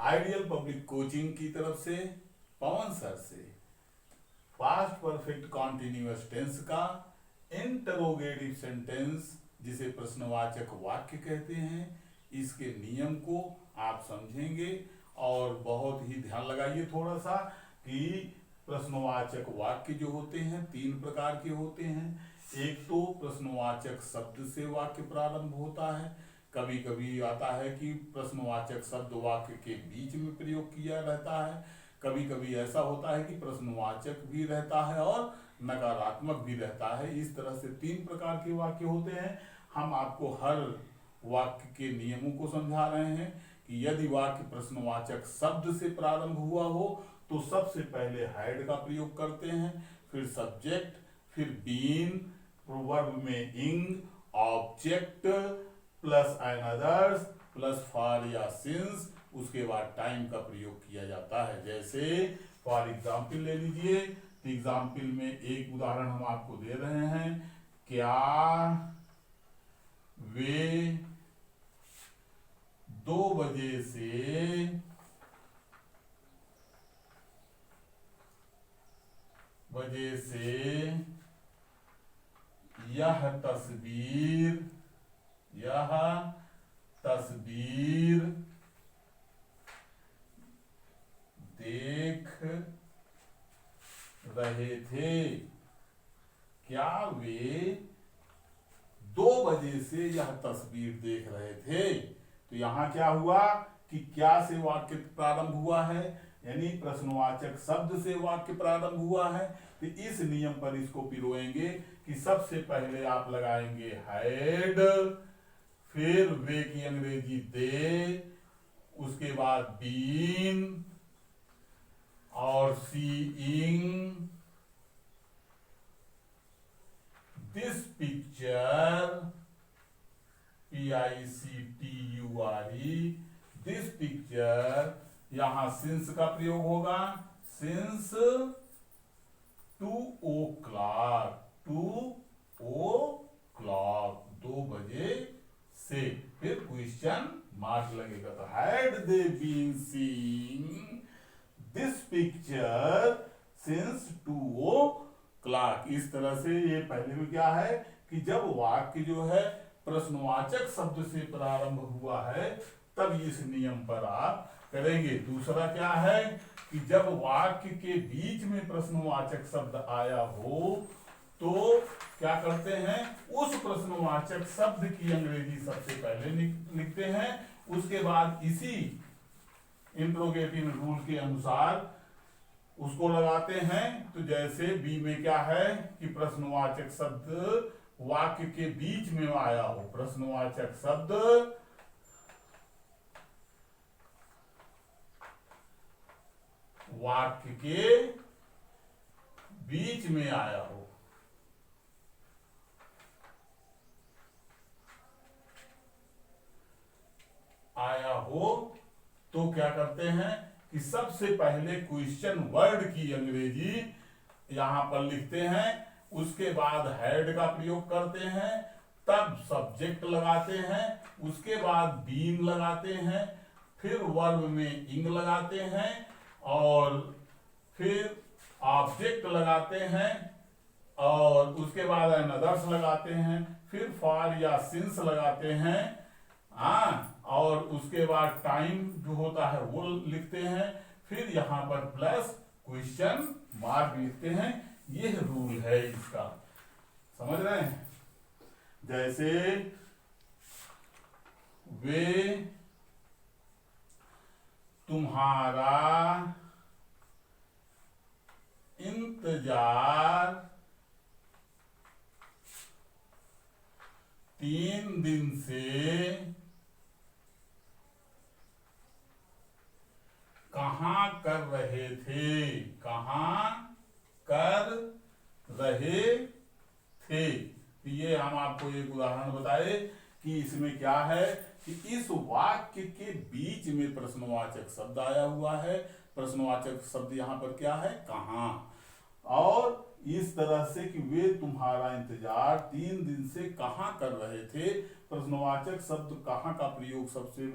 Ideal public coaching की तरफ से पवन सर से पास्ट परफेक्ट कॉन्टिन्यूअस टेंस का इंटरोगेटिव सेंटेंस जिसे प्रश्नवाचक वाक्य कहते हैं, इसके नियम को आप समझेंगे। और बहुत ही ध्यान लगाइए थोड़ा सा कि प्रश्नवाचक वाक्य जो होते हैं तीन प्रकार के होते हैं। एक तो प्रश्नवाचक शब्द से वाक्य प्रारंभ होता है। कभी कभी आता है कि प्रश्नवाचक शब्द वाक्य के बीच में प्रयोग किया रहता है। कभी कभी ऐसा होता है कि प्रश्नवाचक भी रहता है और नकारात्मक भी रहता है। इस तरह से तीन प्रकार के वाक्य होते हैं। हम आपको हर वाक्य के नियमों को समझा रहे हैं कि यदि वाक्य प्रश्नवाचक शब्द से प्रारंभ हुआ हो तो सबसे पहले हैड का प्रयोग करते हैं, फिर सब्जेक्ट, फिर बीन, वर्ब में इंग, object plus another's plus for या सिंस, उसके बाद टाइम का प्रयोग किया जाता है। जैसे फॉर एग्जाम्पल ले लीजिए, तो एग्जाम्पल में एक उदाहरण हम आपको दे रहे हैं, क्या वे 2 बजे से यह तस्वीर देख रहे थे। क्या वे 2 बजे से यह तस्वीर देख रहे थे? तो यहां क्या हुआ कि क्या से वाक्य प्रारंभ हुआ है, यानी प्रश्नवाचक शब्द से वाक्य प्रारंभ हुआ है। तो इस नियम पर इसको पिरोएंगे कि सबसे पहले आप लगाएंगे हैड, फिर वे की अंग्रेजी दे, उसके बाद बीन और seeing this picture, PICTURE, this picture, यहां सिंस का प्रयोग होगा, सिंस 2 o'clock, 2 बजे से, फिर क्वेश्चन मार्क लगेगा। तो had they been seeing this picture since 2 o'clock। इस तरह से ये पहले में क्या है कि जब वाक्य जो है प्रश्नवाचक शब्द से प्रारंभ हुआ है तब इस नियम पर आप करेंगे। दूसरा क्या है कि जब वाक्य के बीच में प्रश्नवाचक शब्द आया हो तो क्या करते हैं, उस प्रश्नवाचक शब्द की अंग्रेजी सबसे पहले लिखते हैं, उसके बाद इसी इंट्रोगेटिव रूल के अनुसार उसको लगाते हैं। तो जैसे बी में क्या है कि प्रश्नवाचक शब्द वाक्य के बीच में आया हो, प्रश्नवाचक शब्द वाक्य के बीच में आया हो, तो क्या करते हैं कि सबसे पहले क्वेश्चन वर्ड की अंग्रेजी यहां पर लिखते हैं, उसके बाद हैड का प्रयोग करते हैं, तब सब्जेक्ट लगाते हैं, उसके बाद बीन लगाते हैं, फिर वर्ब में इंग लगाते हैं और फिर ऑब्जेक्ट लगाते हैं और उसके बाद अनदर्स लगाते हैं, फिर फॉर या सिंस लगाते हैं, और उसके बाद टाइम जो होता है वो लिखते हैं, फिर यहां पर प्लस क्वेश्चन मार्क लिखते हैं। यह रूल है इसका, समझ रहे हैं। जैसे वे तुम्हारा इंतजार 3 दिन से कहां कर रहे थे, तो ये हम आपको एक उदाहरण बताए कि इसमें क्या है कि इस वाक्य के बीच में प्रश्नवाचक शब्द आया हुआ है। प्रश्नवाचक शब्द यहां पर क्या है, कहां, और इस तरह से कि वे तुम्हारा इंतजार 3 दिन से कहां कर रहे थे। प्रश्नवाचक शब्द कहां का प्रयोग सबसे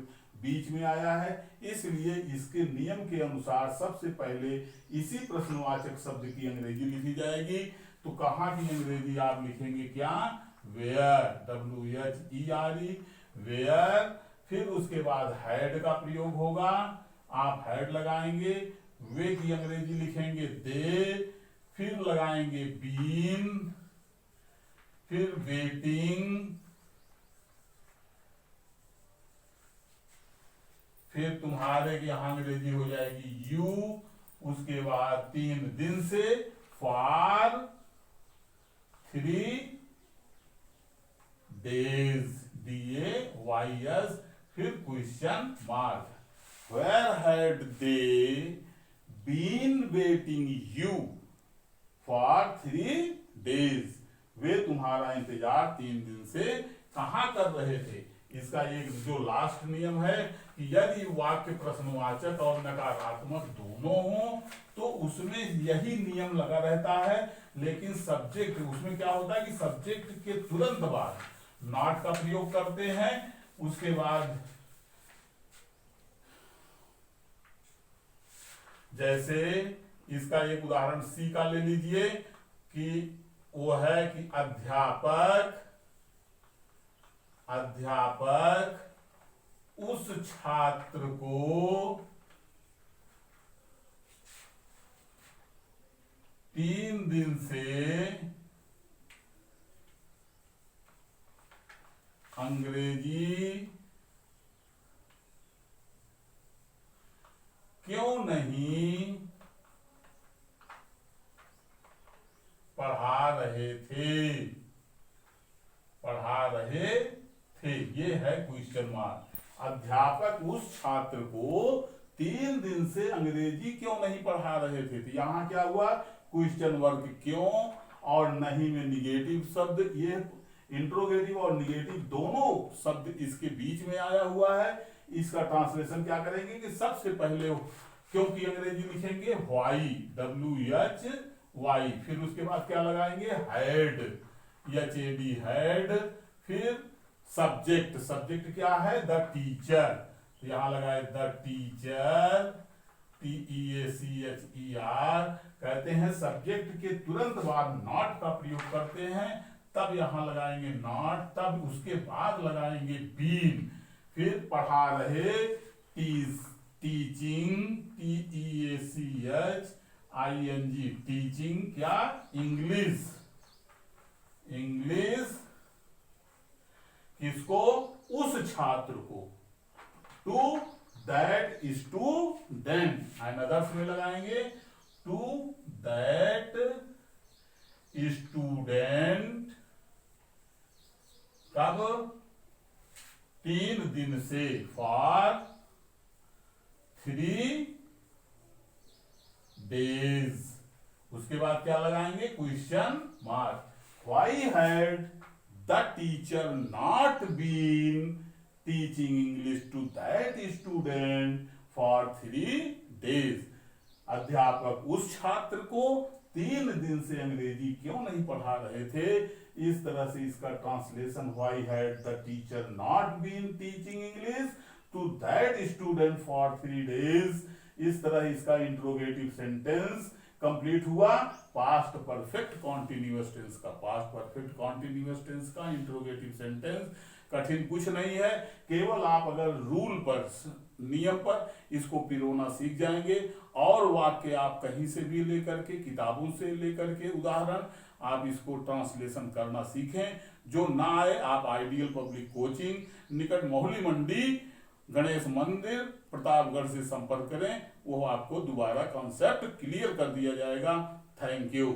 बीच में आया है, इसलिए इसके नियम के अनुसार सबसे पहले इसी प्रश्नवाचक शब्द की अंग्रेजी लिखी जाएगी। तो कहाँ की अंग्रेजी आप लिखेंगे क्या, वेयर, WHERE, वेयर। फिर उसके बाद हैड का प्रयोग होगा, आप हैड लगाएंगे। वे की अंग्रेजी लिखेंगे दे, फिर लगाएंगे बीन, फिर वेटिंग, फिर तुम्हारे यहाँ अंग्रेजी हो जाएगी यू। उसके बाद 3 दिन से फॉर 3 days, DAYS, फिर question mark. Where had they been waiting you for 3 days? वे तुम्हारा इंतजार 3 दिन से कहाँ कर रहे थे। इसका एक जो लास्ट नियम है कि यदि वाक्य प्रश्नवाचक और नकारात्मक दोनों हो तो उसमें यही नियम लगा रहता है, लेकिन सब्जेक्ट उसमें क्या होता है कि सब्जेक्ट के तुरंत बाद नॉट का प्रयोग करते हैं। उसके बाद जैसे इसका एक उदाहरण सी का ले लीजिए कि वो है कि अध्यापक उस छात्र को 3 दिन से अंग्रेजी क्यों नहीं पढ़ा रहे थे। ये है क्वेश्चन मार्क। अध्यापक उस छात्र को 3 दिन से अंग्रेजी क्यों नहीं पढ़ा रहे थे। तो यहाँ क्या हुआ, क्वेश्चन वर्ग क्यों और नहीं में निगेटिव शब्द, ये इंट्रोगेटिव और निगेटिव दोनों शब्द इसके बीच में आया हुआ है। इसका ट्रांसलेशन क्या करेंगे कि सबसे पहले क्योंकि अंग्रेजी लिखेंगे व्हाई, WHY, फिर उसके बाद क्या लगाएंगे हैड, HAD, हैड। फिर सब्जेक्ट क्या है, द टीचर, तो यहां लगाए द टीचर, TEACHER। कहते हैं सब्जेक्ट के तुरंत बाद नॉट का प्रयोग करते हैं, तब यहां लगाएंगे नॉट, तब उसके बाद लगाएंगे बीन। फिर पढ़ा रहे, टीचिंग, TEACHING, टीचिंग क्या, इंग्लिश किसको, उस छात्र को, टू दैट स्टूडेंट। अदर्स में लगाएंगे टू दैट स्टूडेंट, कब, 3 दिन से, फॉर 3 days। उसके बाद क्या लगाएंगे, question mark. Why had the teacher not been teaching English to that student for 3 days? अध्यापक उस छात्र को 3 दिन से अंग्रेजी क्यों नहीं पढ़ा रहे थे। इस तरह से इसका translation, why had the teacher not been teaching English to that student for 3 days। इस तरह इसका इंट्रोगेटिव सेंटेंस कंप्लीट हुआ। पास्ट परफेक्ट कॉन्टिन्यूअस टेंस का इंट्रोगेटिव सेंटेंस कठिन कुछ नहीं है, केवल आप अगर रूल पर, नियम पर इसको पिरोना सीख जाएंगे और वाक्य आप कहीं से भी लेकर के, किताबों से लेकर के उदाहरण, आप इसको ट्रांसलेशन करना सीखें। जो ना आए आप आइडियल पब्लिक कोचिंग, निकट मोहली मंडी, गणेश मंदिर, प्रतापगढ़ से संपर्क करें, वो आपको दोबारा कॉन्सेप्ट क्लियर कर दिया जाएगा। Thank you.